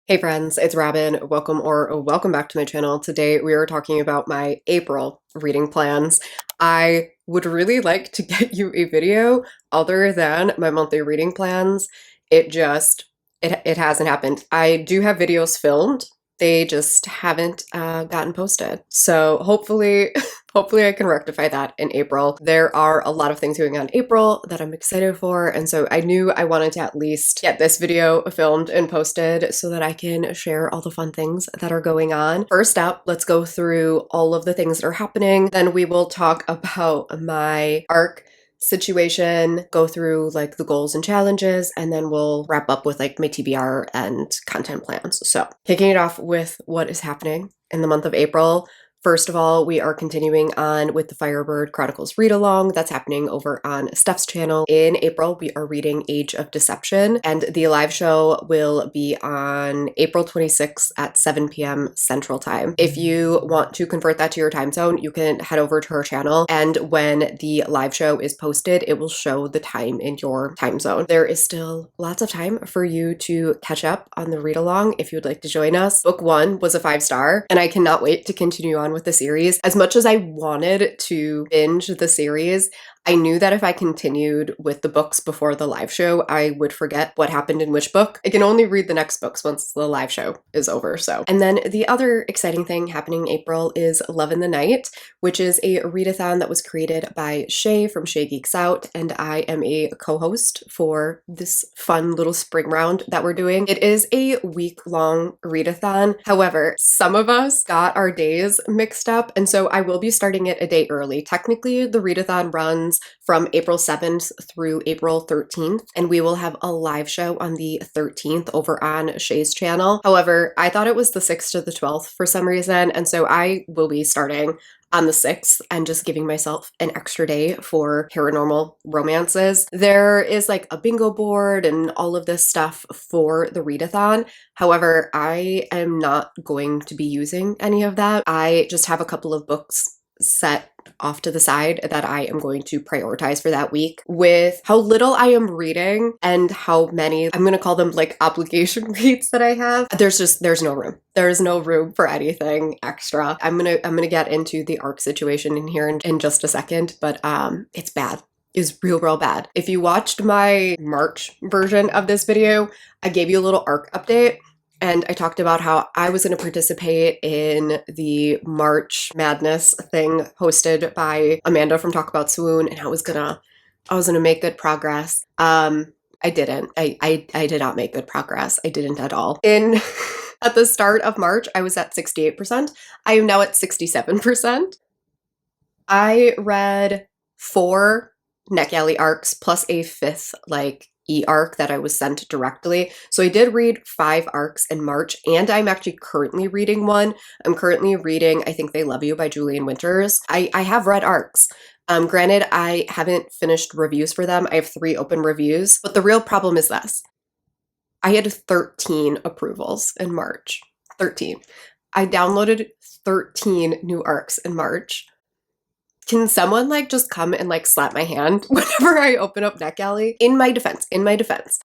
Hey friends, it's Robin. Welcome back to my channel. Today we are talking about my April reading plans. I would really like to get you a video other than my monthly reading plans. It hasn't happened. I do have videos filmed. They just haven't gotten posted. So hopefully hopefully I can rectify that in April. There are a lot of things going on in April that I'm excited for, and so I knew I wanted to at least get this video filmed and posted so that I can share all the fun things that are going on. First up, let's go through all of the things that are happening. Then we will talk about my ARC situation, go through like the goals and challenges, and then we'll wrap up with like my TBR and content plans. So, kicking it off with what is happening in the month of April. First of all, we are continuing on with the Firebird Chronicles read-along. That's happening over on Stef's channel. In April, we are reading Age of Deception, and the live show will be on April 26th at 7 p.m. Central Time. If you want to convert that to your time zone, you can head over to her channel, and when the live show is posted, it will show the time in your time zone. There is still lots of time for you to catch up on the read-along if you would like to join us. Book 1 was a 5-star, and I cannot wait to continue on with the series. As much as I wanted to binge the series, I knew that if I continued with the books before the live show, I would forget what happened in which book. I can only read the next books once the live show is over, so. And then the other exciting thing happening in April is Love in the Night, which is a readathon that was created by Shae from Shae Geeks Out, and I am a co-host for this fun little spring round that we're doing. It is a week-long readathon. However, some of us got our days mixed up, and so I will be starting it a day early. Technically, the readathon runs from April 7th through April 13th, and we will have a live show on the 13th over on Shae's channel. However, I thought it was the 6th to the 12th for some reason, and so I will be starting on the 6th and just giving myself an extra day for paranormal romances. There is like a bingo board and all of this stuff for the readathon. However, I am not going to be using any of that. I just have a couple of books set off to the side that I am going to prioritize for that week. With how little I am reading and how many, I'm going to call them like obligation reads that I have, there's no room. There's no room for anything extra. I'm going to get into the ARC situation in here in just a second, but it's bad. Is real bad. If you watched my March version of this video, I gave you a little ARC update. And I talked about how I was going to participate in the March Madness thing hosted by Amanda from Talk About Swoon, and I was gonna make good progress. I didn't. I did not make good progress. I didn't at all. At the start of March, I was at 68%. I am now at 67%. I read 4 NetGalley arcs plus a 5th like e-arc that I was sent directly. So I did read 5 arcs in March, and I'm actually currently reading one. I'm currently reading I Think They Love You by Julian Winters. I have read arcs. Granted, I haven't finished reviews for them. I have 3 open reviews, but the real problem is this. I had 13 approvals in March. 13. I downloaded 13 new arcs in March. Can someone like just come and like slap my hand whenever I open up NetGalley? In my defense,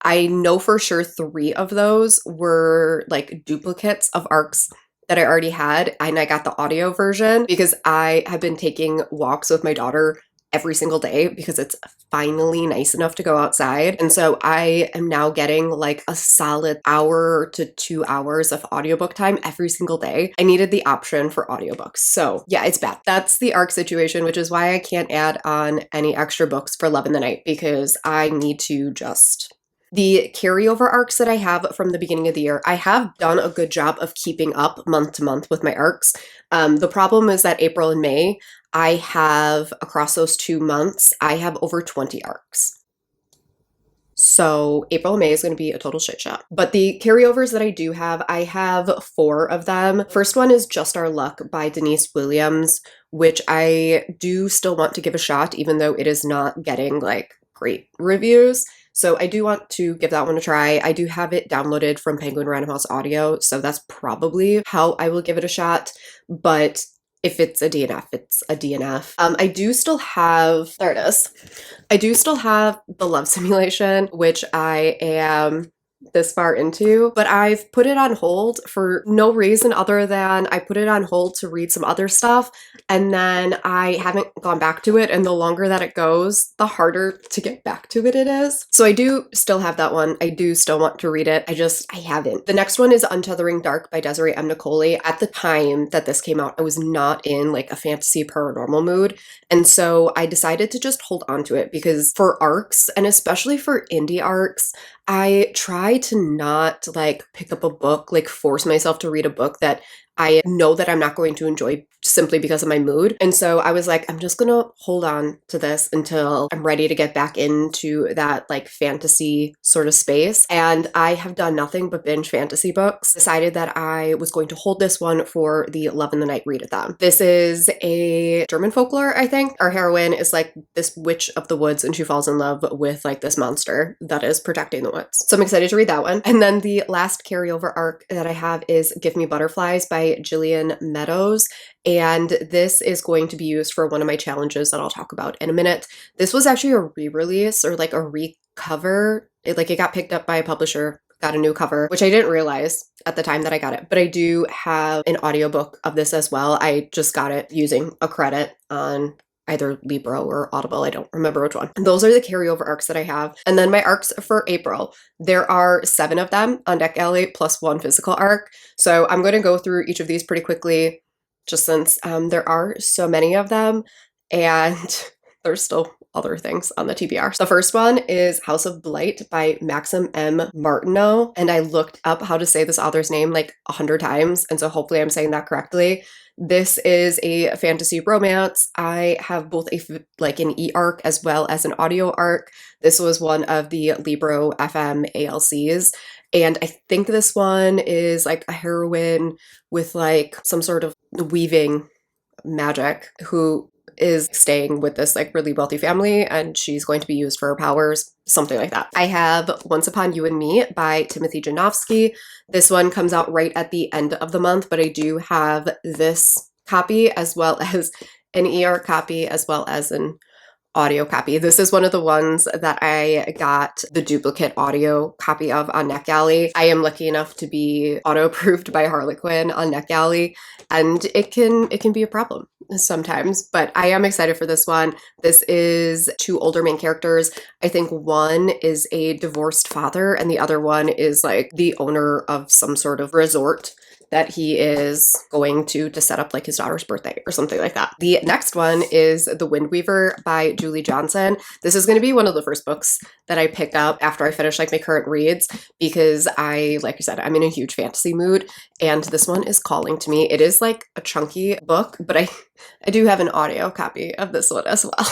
I know for sure 3 of those were like duplicates of arcs that I already had, and I got the audio version because I have been taking walks with my daughter every single day because it's finally nice enough to go outside. And so I am now getting like a solid hour to 2 hours of audiobook time every single day. I needed the option for audiobooks. So yeah, it's bad. That's the ARC situation, which is why I can't add on any extra books for Love in the Night, because I need to just... The carryover arcs that I have from the beginning of the year, I have done a good job of keeping up month to month with my arcs. The problem is that April and May, I have, across those 2 months, I have over 20 arcs. So April and May is going to be a total shit show. But the carryovers that I do have, I have 4 of them. First one is Just Our Luck by Denise Williams, which I do still want to give a shot, even though it is not getting like great reviews. So I do want to give that one a try. I do have it downloaded from Penguin Random House Audio, so that's probably how I will give it a shot. But if it's a DNF, it's a DNF. I do still have, there it is. I do still have The Love Simulation, which I am this far into, but I've put it on hold for no reason other than I put it on hold to read some other stuff, and then I haven't gone back to it, and the longer that it goes, the harder to get back to it is. So I do still have that one. I do still want to read it. I haven't. The next one is Untethering Dark by Desiree M. Nicoli. At the time that this came out, I was not in like a fantasy paranormal mood, and so I decided to just hold on to it because for arcs, and especially for indie arcs, I try to not like pick up a book, like force myself to read a book that I know that I'm not going to enjoy simply because of my mood. And so I was like, I'm just gonna hold on to this until I'm ready to get back into that like fantasy sort of space. And I have done nothing but binge fantasy books. Decided that I was going to hold this one for the Love in the Night readathon. This is a German folklore, I think. Our heroine is like this witch of the woods and she falls in love with like this monster that is protecting the woods. So I'm excited to read that one. And then the last carryover arc that I have is Give Me Butterflies by Jillian Meadows. And this is going to be used for one of my challenges that I'll talk about in a minute. This was actually a re-release or like a recover. It got picked up by a publisher, got a new cover, which I didn't realize at the time that I got it. But I do have an audiobook of this as well. I just got it using a credit on either Libro or Audible. I don't remember which one. And those are the carryover arcs that I have. And then my arcs for April, there are 7 of them on NetGalley plus 1 physical arc. So I'm going to go through each of these pretty quickly just since there are so many of them and there's still other things on the TBR. The first one is House of Blight by Maxim M. Martineau. And I looked up how to say this author's name like 100 times. And so hopefully I'm saying that correctly. This is a fantasy romance. I have both an e-arc as well as an audio arc. This was one of the Libro FM ALCs. And I think this one is like a heroine with like some sort of weaving magic who is staying with this like really wealthy family and she's going to be used for her powers, something like that. I have Once Upon You and Me by Timothy Janofsky. This one comes out right at the end of the month, but I do have this copy as well as an e-arc copy as well as an audio copy. This is one of the ones that I got the duplicate audio copy of on NetGalley. I am lucky enough to be auto-approved by Harlequin on NetGalley, and it can be a problem sometimes, but I am excited for this one. This is 2 older main characters. I think one is a divorced father and the other one is like the owner of some sort of resort that he is going to set up like his daughter's birthday or something like that. The next one is The Wind Weaver by Julie Johnson. This is going to be one of the first books that I pick up after I finish like my current reads because like I said, I'm in a huge fantasy mood and this one is calling to me. It is like a chunky book, but I do have an audio copy of this one as well.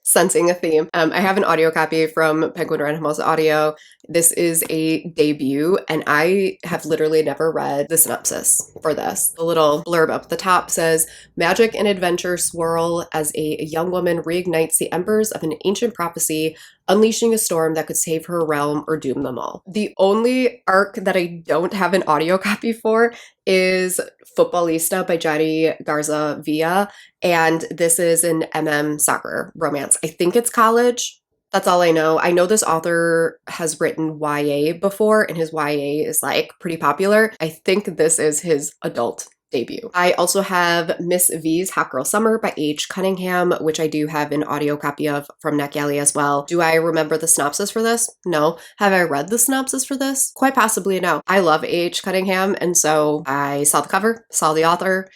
Sensing a theme. I have an audio copy from Penguin Random House Audio. This is a debut, and I have literally never read the synopsis for this. The little blurb up the top says, magic and adventure swirl as a young woman reignites the embers of an ancient prophecy, unleashing a storm that could save her realm or doom them all. The only arc that I don't have an audio copy for is Futbolista by Johnny Garza Villa, and this is an soccer romance. I think it's college. That's all I know. I know this author has written YA before, and his YA is like pretty popular. I think this is his adult debut. I also have Miss V's Hot Girl Summer by H. Cunningham, which I do have an audio copy of from NetGalley as well. Do I remember the synopsis for this? No. Have I read the synopsis for this? Quite possibly no. I love H. Cunningham, and so I saw the cover, saw the author.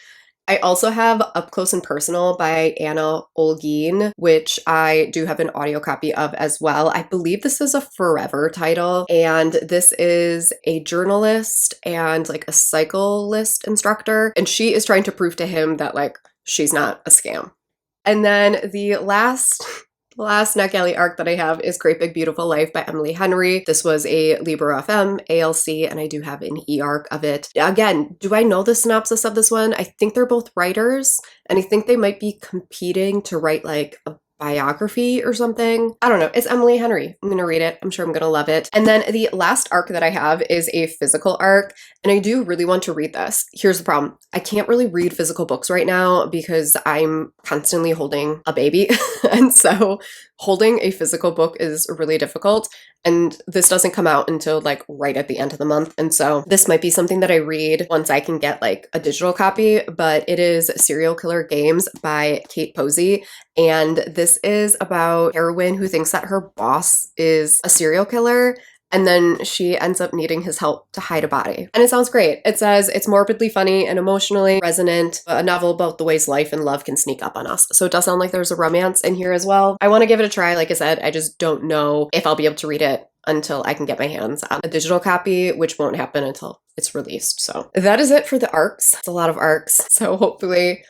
I also have Up Close and Personal by Anna Olguin, which I do have an audio copy of as well. I believe this is a forever title, and this is a journalist and like a cyclist instructor, and she is trying to prove to him that like she's not a scam. And then the last NetGalley arc that I have is Great Big Beautiful Life by Emily Henry. This was a Libro FM ALC, and I do have an e-arc of it. Again, do I know the synopsis of this one? I think they're both writers, and I think they might be competing to write like a biography or something. I don't know. It's Emily Henry. I'm going to read it. I'm sure I'm going to love it. And then the last arc that I have is a physical arc, and I do really want to read this. Here's the problem. I can't really read physical books right now because I'm constantly holding a baby. And so holding a physical book is really difficult, and this doesn't come out until like right at the end of the month. And so this might be something that I read once I can get like a digital copy, but it is Serial Killer Games by Kate Posey. And this is about a heroine who thinks that her boss is a serial killer, and then she ends up needing his help to hide a body. And it sounds great. It says it's morbidly funny and emotionally resonant, a novel about the ways life and love can sneak up on us. So it does sound like there's a romance in here as well. I want to give it a try. Like I said, I just don't know if I'll be able to read it until I can get my hands on a digital copy, which won't happen until it's released. So that is it for the arcs. It's a lot of arcs. So hopefully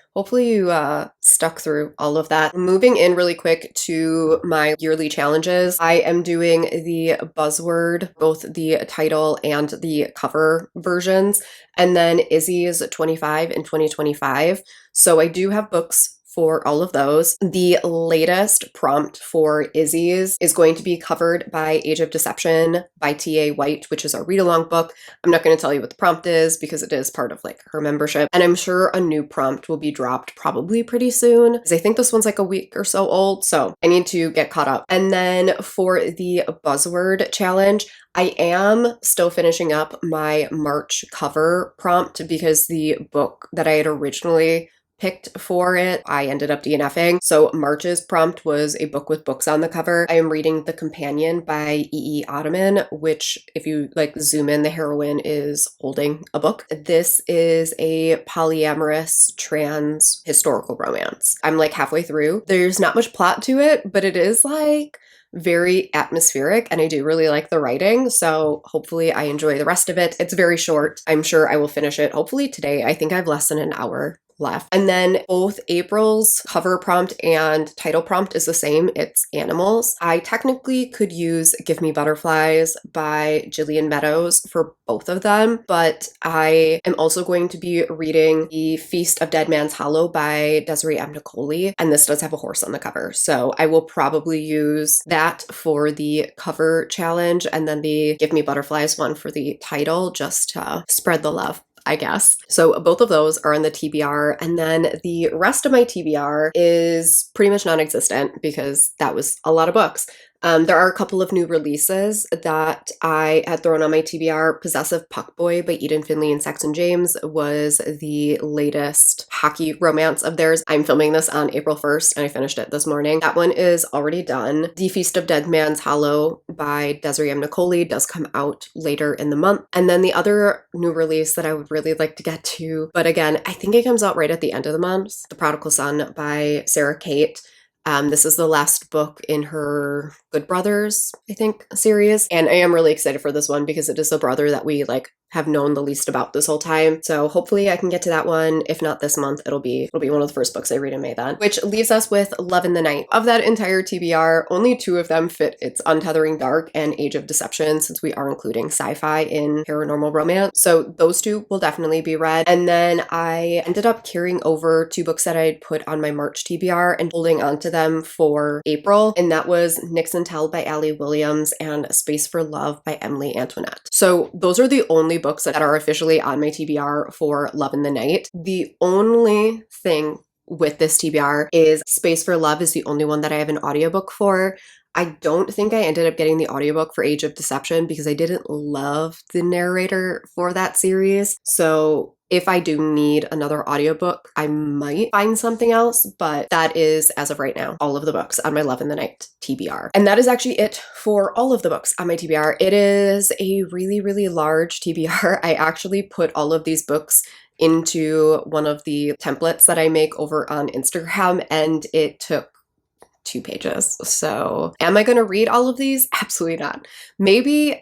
you stuck through all of that. Moving in really quick to my yearly challenges. I am doing the buzzword, both the title and the cover versions, and then Izzy's 25 and 2025. So I do have books for all of those. The latest prompt for Izzy's is going to be covered by Age of Deception by T.A. White, which is our read-along book. I'm not going to tell you what the prompt is because it is part of like her membership. And I'm sure a new prompt will be dropped probably pretty soon, because I think this one's like a week or so old. So I need to get caught up. And then for the buzzword challenge, I am still finishing up my March cover prompt because the book that I had originally picked for it, I ended up DNFing. So March's prompt was a book with books on the cover. I am reading The Companion by E.E. Ottoman, which if you like zoom in, the heroine is holding a book. This is a polyamorous trans historical romance. I'm like halfway through. There's not much plot to it, but it is like very atmospheric, and I do really like the writing, so hopefully I enjoy the rest of it. It's very short. I'm sure I will finish it hopefully today. I think I have less than an hour left. And then both April's cover prompt and title prompt is the same. It's animals. I technically could use Give Me Butterflies by Gillian Meadows for both of them, but I am also going to be reading The Feast of Dead Man's Hollow by Desiree M. Nicoli, and this does have a horse on the cover. So I will probably use that for the cover challenge, and then the Give Me Butterflies one for the title, just to spread the love, I guess. So both of those are on the TBR, and then the rest of my TBR is pretty much non-existent because that was a lot of books. There are a couple of new releases that I had thrown on my TBR. Possessive Puckboy by Eden Finley and Saxon James was the latest hockey romance of theirs. I'm filming this on April 1st and I finished it this morning. That one is already done. The Feast of Dead Man's Hollow by Desiree M. Nicoli does come out later in the month. And then the other new release that I would really like to get to, but again, I think it comes out right at the end of the month, The Prodigal Son by Sarah Kate. This is the last book in her Good Brothers, I think, series. And I am really excited for this one because it is the brother that we like have known the least about this whole time. So hopefully I can get to that one. If not this month, it'll be one of the first books I read in May then. Which leaves us with Love in the Night. Of that entire TBR, only two of them fit. It's Untethering Dark and Age of Deception, since we are including sci-fi in paranormal romance. So those two will definitely be read. And then I ended up carrying over two books that I had put on my March TBR and holding on to them for April. And that was Nix and Tell by Allie Williams and Space for Love by Emily Antoinette. So those are the only books that are officially on my TBR for Love in the Night. The only thing with this TBR is Space for Love is the only one that I have an audiobook for. I don't think I ended up getting the audiobook for Age of Deception because I didn't love the narrator for that series. So if I do need another audiobook, I might find something else, but that is, as of right now, all of the books on my Love in the Night TBR. And that is actually it for all of the books on my TBR. It is a really, really large TBR. I actually put all of these books into one of the templates that I make over on Instagram, and it took 2 pages. So am I going to read all of these? Absolutely not. Maybe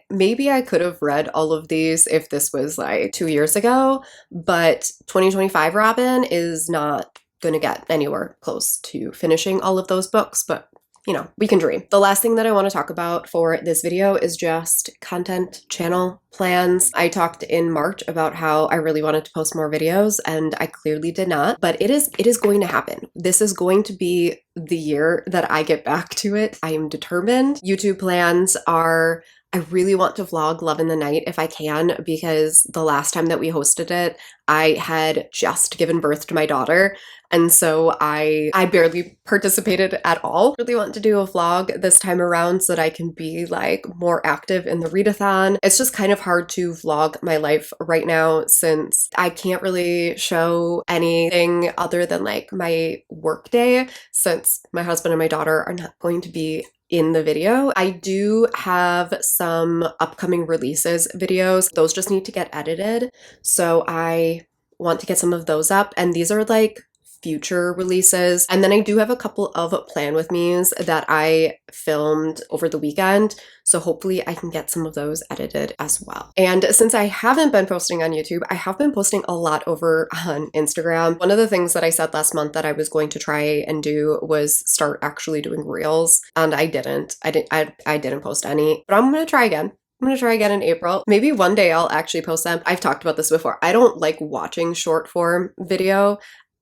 I could have read all of these if this was like 2 years ago, but 2025 Robin is not going to get anywhere close to finishing all of those books, but you know, we can dream. The last thing that I want to talk about for this video is just content channel plans. I talked in March about how I really wanted to post more videos, and I clearly did not, but it is going to happen. This is going to be the year that I get back to it. I am determined. YouTube plans are I really want to vlog Love in the Night if I can, because the last time that we hosted it, I had just given birth to my daughter, and so I barely participated at all. Really want to do a vlog this time around so that I can be like more active in the readathon. It's just kind of hard to vlog my life right now since I can't really show anything other than like my work day, since my husband and my daughter are not going to be in the video. I do have some upcoming releases videos. Those just need to get edited. So I want to get some of those up. And these are like future releases. And then I do have a couple of plan with me's that I filmed over the weekend. So hopefully I can get some of those edited as well. And since I haven't been posting on YouTube, I have been posting a lot over on Instagram. One of the things that I said last month that I was going to try and do was start actually doing reels, and I didn't. I didn't post any, but I'm gonna try again. I'm gonna try again in April. Maybe one day I'll actually post them. I've talked about this before. I don't like watching short form video.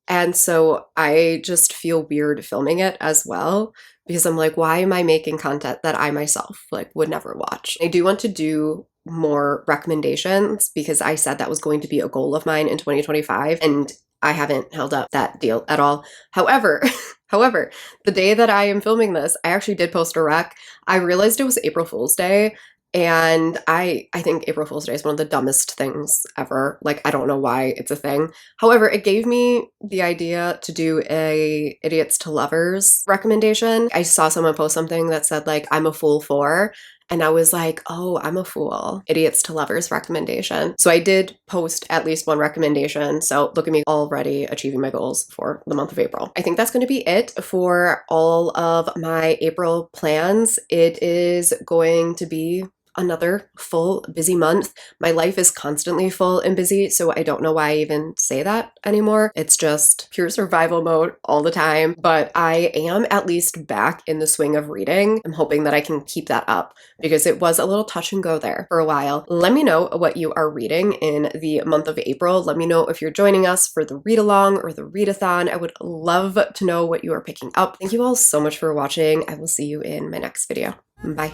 And so I just feel weird filming it as well, because I'm like, why am I making content that I myself like would never watch? I do want to do more recommendations because I said that was going to be a goal of mine in 2025, and I haven't held up that deal at all. However, the day that I am filming this, I actually did post a rec. I realized it was April Fool's Day. And I think April Fool's Day is one of the dumbest things ever. Like, I don't know why it's a thing. However, it gave me the idea to do a Idiots to Lovers recommendation. I saw someone post something that said like, I'm a fool for, and I was like, oh, I'm a fool. Idiots to Lovers recommendation. So I did post at least one recommendation. So look at me already achieving my goals for the month of April. I think that's going to be it for all of my April plans. It is going to be another full busy month. My life is constantly full and busy, so I don't know why I even say that anymore. It's just pure survival mode all the time, but I am at least back in the swing of reading. I'm hoping that I can keep that up because it was a little touch and go there for a while. Let me know what you are reading in the month of April. Let me know if you're joining us for the read-along or the readathon. I would love to know what you are picking up. Thank you all so much for watching. I will see you in my next video. Bye.